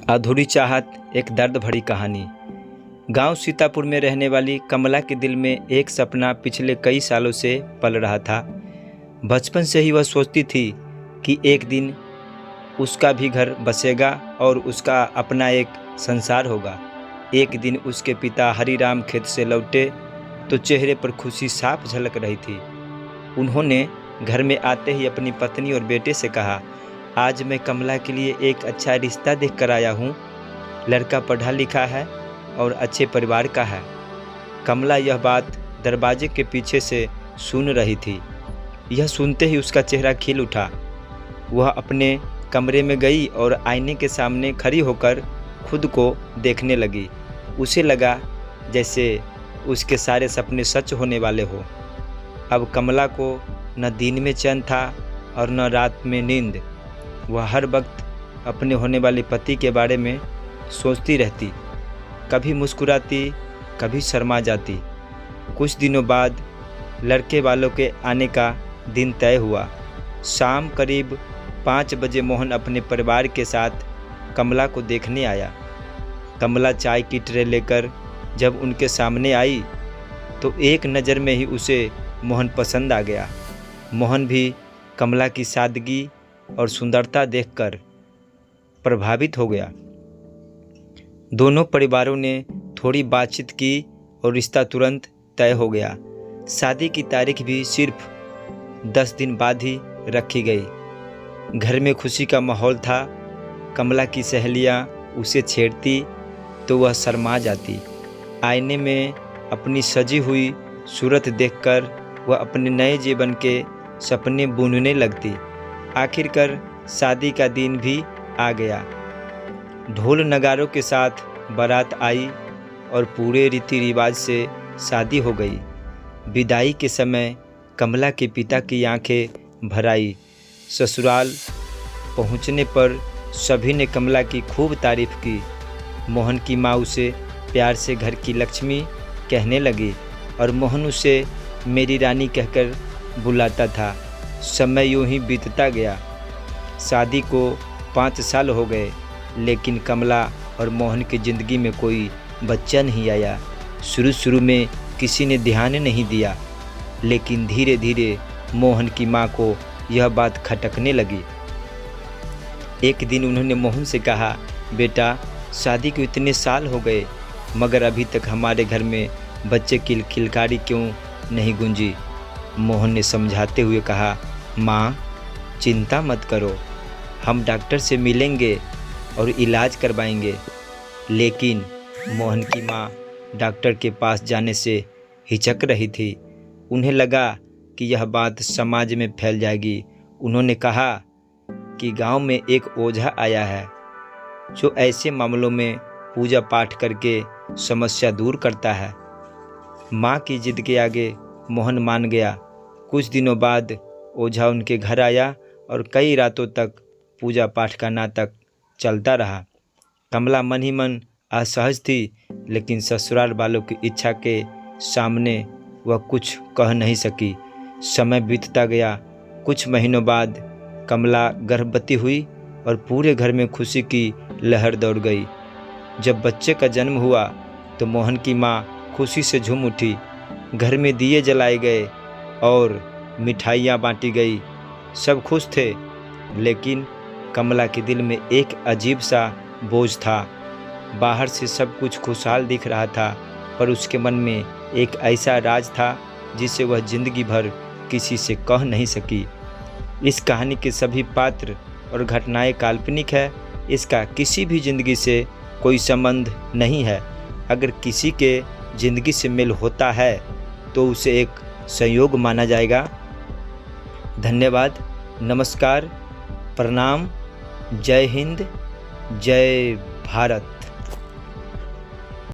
अधूरी चाहत, एक दर्द भरी कहानी। गांव सीतापुर में रहने वाली कमला के दिल में एक सपना पिछले कई सालों से पल रहा था। बचपन से ही वह सोचती थी कि एक दिन उसका भी घर बसेगा और उसका अपना एक संसार होगा। एक दिन उसके पिता हरिराम खेत से लौटे तो चेहरे पर खुशी साफ झलक रही थी। उन्होंने घर में आते ही अपनी पत्नी और बेटे से कहा, आज मैं कमला के लिए एक अच्छा रिश्ता देख कर आया हूँ। लड़का पढ़ा लिखा है और अच्छे परिवार का है। कमला यह बात दरवाजे के पीछे से सुन रही थी। यह सुनते ही उसका चेहरा खिल उठा। वह अपने कमरे में गई और आईने के सामने खड़ी होकर खुद को देखने लगी। उसे लगा जैसे उसके सारे सपने सच होने वाले हो। अब कमला को न दिन में चैन था और न रात में नींद। वह हर वक्त अपने होने वाले पति के बारे में सोचती रहती। कभी मुस्कुराती, कभी शर्मा जाती। कुछ दिनों बाद लड़के वालों के आने का दिन तय हुआ। शाम करीब 5 बजे मोहन अपने परिवार के साथ कमला को देखने आया। कमला चाय की ट्रे लेकर जब उनके सामने आई तो एक नज़र में ही उसे मोहन पसंद आ गया। मोहन भी कमला की सादगी और सुंदरता देखकर प्रभावित हो गया। दोनों परिवारों ने थोड़ी बातचीत की और रिश्ता तुरंत तय हो गया। शादी की तारीख भी सिर्फ 10 दिन बाद ही रखी गई। घर में खुशी का माहौल था। कमला की सहेलियां उसे छेड़ती तो वह शर्मा जाती। आईने में अपनी सजी हुई सूरत देखकर वह अपने नए जीवन के सपने बुनने लगती। आखिरकार शादी का दिन भी आ गया। ढोल नगारों के साथ बारात आई और पूरे रीति रिवाज से शादी हो गई। विदाई के समय कमला के पिता की आंखें भर आई। ससुराल पहुंचने पर सभी ने कमला की खूब तारीफ की। मोहन की माँ उसे प्यार से घर की लक्ष्मी कहने लगी और मोहन उसे मेरी रानी कहकर बुलाता था। समय यूं ही बीतता गया। शादी को 5 साल हो गए, लेकिन कमला और मोहन की ज़िंदगी में कोई बच्चा नहीं आया। शुरू में किसी ने ध्यान नहीं दिया, लेकिन धीरे धीरे मोहन की माँ को यह बात खटकने लगी। एक दिन उन्होंने मोहन से कहा, बेटा, शादी को इतने साल हो गए मगर अभी तक हमारे घर में बच्चे की किलकारी क्यों नहीं गूंजी। मोहन ने समझाते हुए कहा, माँ, चिंता मत करो, हम डॉक्टर से मिलेंगे और इलाज करवाएंगे। लेकिन मोहन की माँ डॉक्टर के पास जाने से हिचक रही थी। उन्हें लगा कि यह बात समाज में फैल जाएगी। उन्होंने कहा कि गांव में एक ओझा आया है जो ऐसे मामलों में पूजा पाठ करके समस्या दूर करता है। माँ की जिद के आगे मोहन मान गया। कुछ दिनों बाद ओझा उनके घर आया और कई रातों तक पूजा पाठ का नाटक चलता रहा। कमला मन ही मन असहज थी, लेकिन ससुराल वालों की इच्छा के सामने वह कुछ कह नहीं सकी। समय बीतता गया। कुछ महीनों बाद कमला गर्भवती हुई और पूरे घर में खुशी की लहर दौड़ गई। जब बच्चे का जन्म हुआ तो मोहन की माँ खुशी से झूम उठी। घर में दिए जलाए गए और मिठाइयाँ बांटी गई। सब खुश थे, लेकिन कमला के दिल में एक अजीब सा बोझ था। बाहर से सब कुछ खुशहाल दिख रहा था, पर उसके मन में एक ऐसा राज था जिसे वह जिंदगी भर किसी से कह नहीं सकी। इस कहानी के सभी पात्र और घटनाएं काल्पनिक है। इसका किसी भी जिंदगी से कोई संबंध नहीं है। अगर किसी के जिंदगी से मेल होता है तो उसे एक संयोग माना जाएगा। धन्यवाद, नमस्कार, प्रणाम, जय हिंद, जय भारत।